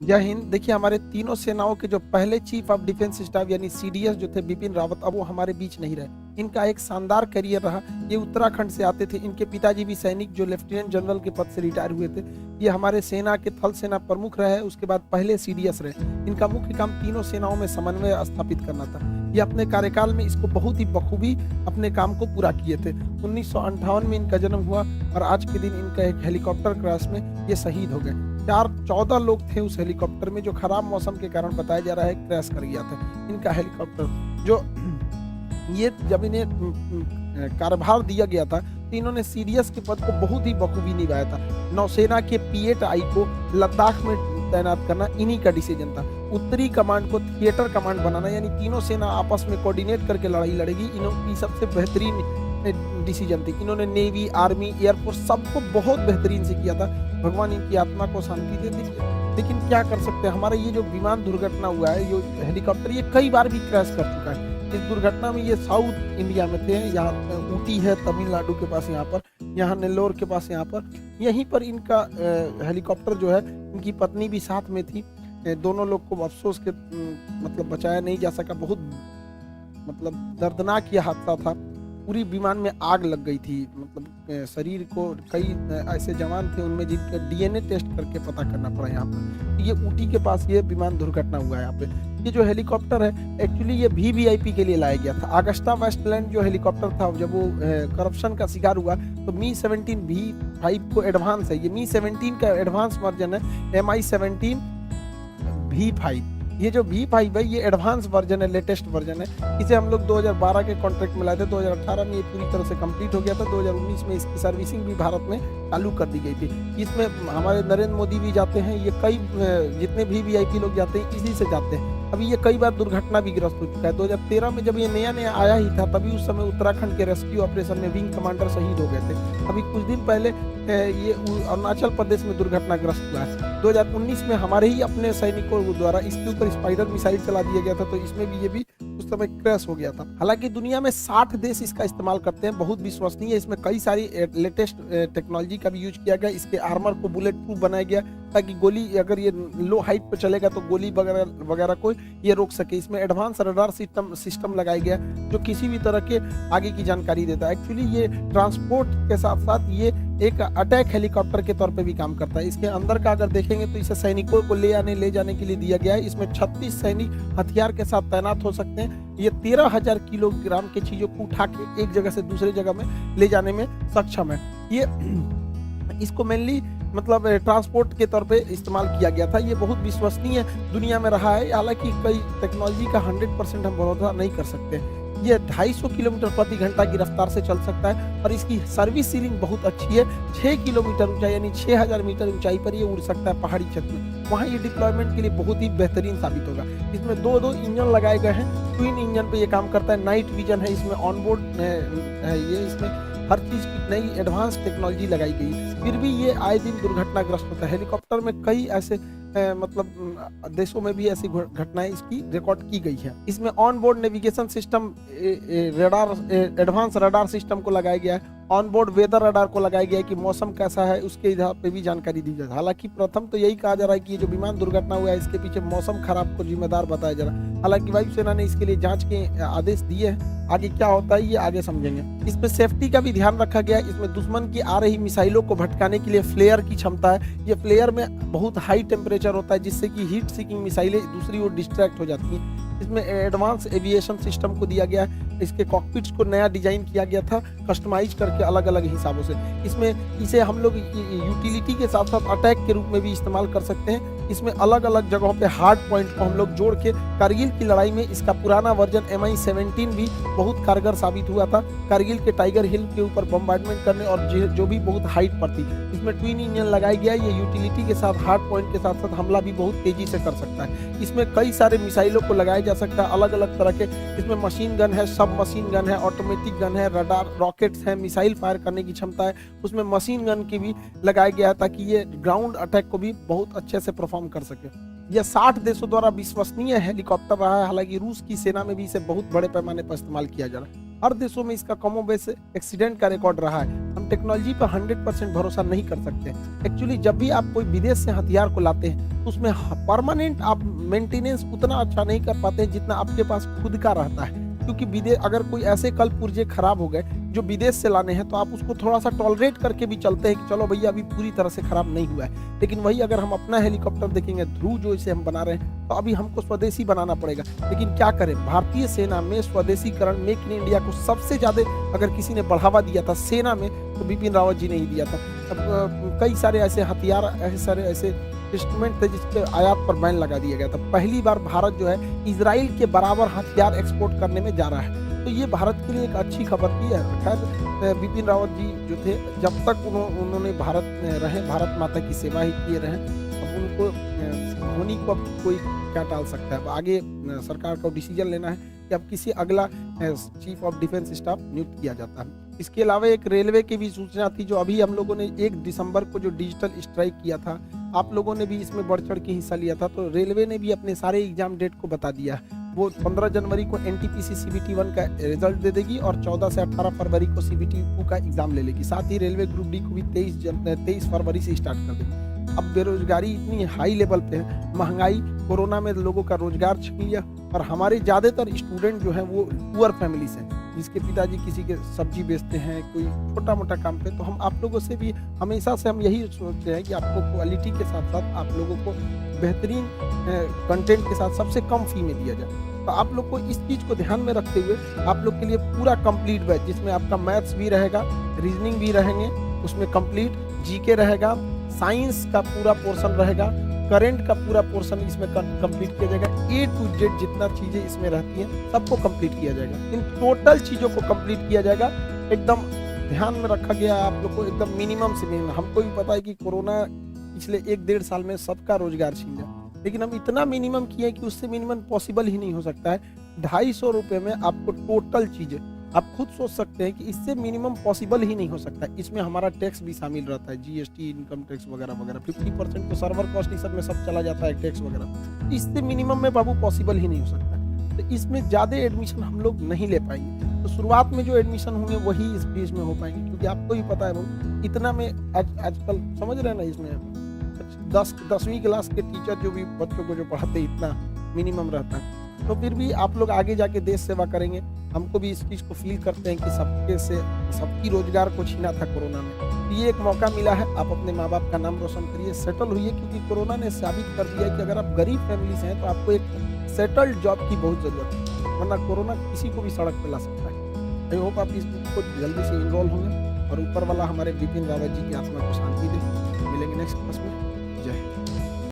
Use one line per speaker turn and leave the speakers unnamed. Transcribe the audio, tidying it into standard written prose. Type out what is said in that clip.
जय हिंद। देखिए, हमारे तीनों सेनाओं के जो पहले चीफ ऑफ डिफेंस स्टाफ यानी सीडीएस जो थे बिपिन रावत, अब वो हमारे बीच नहीं रहे। इनका एक शानदार करियर रहा। ये उत्तराखंड से आते थे। इनके पिताजी भी सैनिक जो लेफ्टिनेंट जनरल के पद से रिटायर हुए थे। ये हमारे सेना के थल सेना प्रमुख रहे, उसके बाद पहले सीडीएस रहे। इनका मुख्य काम तीनों सेनाओं में समन्वय स्थापित करना था। ये अपने कार्यकाल में इसको बहुत ही बखूबी अपने काम को पूरा किए थे। 1958 में इनका जन्म हुआ और आज के दिन इनका एक हेलीकॉप्टर क्रैश में ये शहीद हो गए। 14 लोग थे उस हेलीकॉप्टर में, जो खराब मौसम के कारण बताया जा रहा है क्रैश कर गया था इनका हेलीकॉप्टर। जो ये जब इन्हें कार्यभार दिया गया था तो इन्होंने सीडीएस के पद को बहुत ही बखूबी निभाया था। नौसेना के P-8I को लद्दाख में तैनात करना इन्हीं का डिसीजन था। उत्तरी कमांड को थिएटर कमांड बनाना, यानी तीनों सेना आपस में कोऑर्डिनेट करके लड़ाई लड़ेगी, इनकी सबसे बेहतरीन डिसीजन थी। इन्होंने नेवी, आर्मी, एयरफोर्स सबको बहुत बेहतरीन से किया था। भगवान इनकी आत्मा को शांति दे। लेकिन क्या कर सकते हैं, हमारा ये जो विमान दुर्घटना हुआ है, ये हेलीकॉप्टर ये कई बार भी क्रैश कर चुका है। इस दुर्घटना में ये साउथ इंडिया में थे, यहाँ ऊटी है तमिलनाडु के पास, यहाँ पर, यहाँ नेल्लोर के पास, यहाँ पर, यहीं पर इनका हेलीकॉप्टर जो है, इनकी पत्नी भी साथ में थी। दोनों लोग को अफसोस के मतलब बचाया नहीं जा सका। बहुत मतलब दर्दनाक ये हादसा था। पूरी विमान में आग लग गई थी। मतलब शरीर को कई ऐसे जवान थे उनमें जिनके डीएनए टेस्ट करके पता करना पड़ा यहाँ पर। ये ऊटी के पास ये विमान दुर्घटना हुआ है यहाँ पे। ये जो हेलीकॉप्टर है एक्चुअली ये वीवीआईपी के लिए लाया गया था। अगस्टा वेस्टलैंड जो हेलीकॉप्टर था, जब वो करप्शन का शिकार हुआ तो Mi-17 V5 को एडवांस है, ये Mi-17 का एडवांस वर्जन है, Mi-17 V5। ये जो V5 है ये एडवांस वर्जन है, लेटेस्ट वर्जन है। इसे हम लोग 2012 के कॉन्ट्रैक्ट में लाए थे। 2018 में ये पूरी तरह से कंप्लीट हो गया था। 2019 में इसकी सर्विसिंग भी भारत में चालू कर दी गई थी। इसमें हमारे नरेंद्र मोदी भी जाते हैं। ये कई जितने भी वीआईपी लोग जाते हैं इसी से जाते हैं। अभी ये कई बार दुर्घटना भी ग्रस्त हो चुका है। 2013 में जब ये नया नया आया ही था, तभी उस समय उत्तराखंड के रेस्क्यू ऑपरेशन में विंग कमांडर शहीद हो गए थे। अभी कुछ दिन पहले ये अरुणाचल प्रदेश में दुर्घटनाग्रस्त हुआ है। 2019 में हमारे ही अपने सैनिकों द्वारा इसके ऊपर स्पाइडर मिसाइल चला दिया गया था, तो इसमें भी ये भी उस समय क्रैश हो गया था। हालांकि दुनिया में 60 देश इसका इस्तेमाल करते हैं, बहुत विश्वसनीय है। इसमें कई सारी लेटेस्ट टेक्नोलॉजी का भी यूज किया गया। इसके आर्मर को बुलेट प्रूफ बनाया गया ताकि गोली, अगर ये लो हाइट पर चलेगा तो गोली वगैरह को ये रोक सके। इसमें एडवांस रडार सिस्टम लगाया गया जो किसी भी तरह के आगे की जानकारी देता है। एक्चुअली ये ट्रांसपोर्ट के साथ साथ ये एक अटैक हेलीकॉप्टर के तौर पे भी काम करता है। इसके अंदर का अगर देखेंगे तो इसे सैनिकों को ले जाने के लिए दिया गया है। इसमें 36 सैनिक हथियार के साथ तैनात हो सकते हैं। ये 13,000 किलोग्राम की चीजों को उठा के एक जगह से दूसरी जगह में ले जाने में सक्षम है। ये इसको मेनली मतलब ट्रांसपोर्ट के तौर पे इस्तेमाल किया गया था। ये बहुत विश्वसनीय दुनिया में रहा है। हालांकि कई टेक्नोलॉजी का 100% हम भरोसा नहीं कर सकते। ये 250 किलोमीटर प्रति घंटा की रफ्तार से चल सकता है और इसकी सर्विस सीलिंग बहुत अच्छी है। 6 किलोमीटर ऊंचाई यानी 6000 मीटर ऊंचाई पर ये उड़ सकता है पहाड़ी क्षेत्र में। वहाँ ये डिप्लॉयमेंट के लिए बहुत ही बेहतरीन साबित होगा। इसमें दो इंजन लगाए गए हैं। ट्विन इंजन पे ये काम करता है। नाइट विजन है इसमें, ऑनबोर्ड है ये, इसमें हर चीज की नई एडवांस टेक्नोलॉजी लगाई गई। फिर भी ये आए दिन दुर्घटनाग्रस्त होता है। हेलीकॉप्टर में कई ऐसे मतलब देशों में भी ऐसी घटनाएं इसकी रिकॉर्ड की गई है। इसमें on board navigation system, radar, advance radar system को लगाया गया है। ऑन बोर्ड वेदर रडार को लगाया गया है कि मौसम कैसा है उसके आधार पे भी जानकारी दी जाए। हालांकि प्रथम तो यही कहा जा रहा है कि ये जो विमान दुर्घटना हुआ है इसके पीछे मौसम खराब को जिम्मेदार बताया जा रहा है। हालांकि वायुसेना ने इसके लिए जांच के आदेश दिए हैं। आगे क्या होता है ये आगे समझेंगे। इसमें सेफ्टी का भी ध्यान रखा गया है। इसमें दुश्मन की आ रही मिसाइलों को भटकाने के लिए फ्लेयर की क्षमता है। ये फ्लेयर में बहुत हाई टेम्परेचर होता है जिससे कि हीट सीकिंग मिसाइलें दूसरी ओर डिस्ट्रैक्ट हो जाती हैं। इसमें एडवांस एविएशन सिस्टम को दिया गया है। इसके कॉकपिट्स को नया डिजाइन किया गया था, कस्टमाइज करके अलग अलग हिसाबों से। इसमें इसे हम लोग यूटिलिटी के साथ साथ अटैक के रूप में भी इस्तेमाल कर सकते हैं। इसमें अलग अलग जगहों पे हार्ड पॉइंट को हम लोग जोड़ के कारगिल की लड़ाई में इसका पुराना वर्जन Mi-17 भी बहुत कारगर साबित हुआ था। कारगिल के टाइगर हिल के ऊपर बम्बार्डमेंट करने और जो भी बहुत हाइट पर थी। इसमें ट्विन इंजन लगाई गया है। ये यूटिलिटी के साथ हार्ड पॉइंट के साथ साथ हमला भी बहुत तेजी से कर सकता है। इसमें कई सारे मिसाइलों को लगाया जा सकता है अलग अलग तरह के। इसमें मशीन गन है, सब मशीन गन है, ऑटोमेटिक गन है, रडार, रॉकेट्स है, मिसाइल फायर करने की क्षमता है। उसमें मशीन गन की भी लगाया गया है ताकि ये ग्राउंड अटैक को भी बहुत अच्छे से परफॉर्म कर सके। यह 60 देशों द्वारा विश्वसनीय हेलीकॉप्टर रहा है। हालांकि रूस की सेना में भी इसे बहुत बड़े पैमाने पर इस्तेमाल किया जा रहा है। हर देशों में इसका कमोबेश एक्सीडेंट का रिकॉर्ड रहा है। हम टेक्नोलॉजी पर 100% भरोसा नहीं कर सकते। एक्चुअली जब भी आप कोई विदेश से हथियार को लाते हैं तो उसमें परमानेंट आप मेंटेनेंस उतना अच्छा नहीं कर पाते हैं जितना आपके पास खुद का रहता है, क्योंकि विदेश अगर कोई ऐसे कल पुर्जे खराब हो गए जो विदेश से लाने हैं तो आप उसको थोड़ा सा टॉलरेट करके भी चलते हैं कि चलो भैया अभी पूरी तरह से खराब नहीं हुआ है। लेकिन वही अगर हम अपना हेलीकॉप्टर देखेंगे, ध्रुव जो इसे हम बना रहे हैं, तो अभी हमको स्वदेशी बनाना पड़ेगा। लेकिन क्या करें, भारतीय सेना में स्वदेशीकरण, मेक इन इंडिया को सबसे ज्यादा अगर किसी ने बढ़ावा दिया था सेना में तो बिपिन रावत जी ने ही दिया था। अब कई सारे ऐसे हथियार, ऐसे इंस्ट्रूमेंट थे जिसपे आयात पर बैन लगा दिया गया था। पहली बार भारत जो है इजराइल के बराबर हथियार एक्सपोर्ट करने में जा रहा है, तो ये भारत के लिए एक अच्छी खबर भी है। खैर बिपिन रावत जी जो थे, जब तक उन्होंने भारत में रहे, भारत माता की सेवा ही किए रहे, अब उनको धोनी को अब कोई क्या टाल सकता है। अब आगे सरकार को डिसीजन लेना है कि अब किसी अगला चीफ ऑफ डिफेंस स्टाफ नियुक्त किया जाता है। इसके अलावा एक रेलवे की भी सूचना थी, जो अभी हम लोगों ने 1 दिसंबर को जो डिजिटल स्ट्राइक किया था, आप लोगों ने भी इसमें बढ़ चढ़ के हिस्सा लिया था, तो रेलवे ने भी अपने सारे एग्जाम डेट को बता दिया है। वो 15 जनवरी को एनटीपीसी सीबीटी 1 का रिजल्ट दे देगी और 14 से 18 फरवरी को सीबीटी 2 का एग्जाम ले लेगी। साथ ही रेलवे ग्रुप डी को भी 23 फरवरी से स्टार्ट कर देगी। अब बेरोजगारी इतनी हाई लेवल पे है, महंगाई, कोरोना में लोगों का रोजगार छिन लिया, और हमारे ज़्यादातर स्टूडेंट जो हैं वो पुअर फैमिली से, जिसके पिताजी किसी के सब्जी बेचते हैं, कोई छोटा मोटा काम पे। तो हम आप लोगों से भी हमेशा से हम यही सोचते हैं कि आपको क्वालिटी के साथ साथ आप लोगों को बेहतरीन कंटेंट के साथ सबसे कम फी में दिया जाए। तो आप लोग को इस चीज़ को ध्यान में रखते हुए आप लोग के लिए पूरा कंप्लीट बैच, जिसमें आपका मैथ्स भी रहेगा, रीजनिंग भी रहेंगे, उसमें कंप्लीट जीके रहेगा, साइंस का पूरा पोर्शन रहेगा, करंट का पूरा पोर्शन इसमें कंप्लीट किया जाएगा। A to Z जितना चीज़ें इसमें रहती हैं सबको कंप्लीट किया जाएगा। इन टोटल चीज़ों को कंप्लीट किया जाएगा। एकदम ध्यान में रखा गया आप लोग को, एकदम मिनिमम से मिनिमम। हमको भी पता है कि कोरोना पिछले 1-1.5 साल में सबका रोजगार छीन लिया, लेकिन हम इतना मिनिमम किए कि उससे मिनिमम पॉसिबल ही नहीं हो सकता है। 250 रुपये में आपको टोटल चीज़ें, आप खुद सोच सकते हैं कि इससे मिनिमम पॉसिबल ही नहीं हो सकता। इसमें हमारा टैक्स भी शामिल रहता है, जीएसटी, इनकम टैक्स वगैरह वगैरह। 50% तो सर्वर कॉस्ट सब में सब चला जाता है, टैक्स वगैरह। इससे मिनिमम में बाबू पॉसिबल ही नहीं हो सकता। तो इसमें ज़्यादा एडमिशन हम लोग नहीं ले पाएंगे। तो शुरुआत में जो एडमिशन होंगे वही इस फीस में हो पाएंगे, क्योंकि आपको ही पता है बाबू, इतना में आजकल समझ रहे हैं ना, इसमें 10वीं क्लास के टीचर जो भी बच्चों को जो पढ़ाते इतना मिनिमम रहता है। तो फिर भी आप लोग आगे जाके देश सेवा करेंगे। हमको भी इस चीज़ को फील करते हैं कि सबकी रोजगार को छीना था कोरोना में। ये एक मौका मिला है, आप अपने माँ बाप का नाम रोशन करिए, सेटल होइए, क्योंकि कोरोना ने साबित कर दिया है कि अगर आप गरीब फैमिली से हैं तो आपको एक सेटल्ड जॉब की बहुत ज़रूरत है, वरना कोरोना किसी को भी सड़क पर ला सकता है। आई होप आप इसको जल्दी से इन्वॉल्व होंगे और ऊपर वाला हमारे बिपिन रावत जी की आत्मा को शांति दे। मिलेंगे नेक्स्ट क्लास में।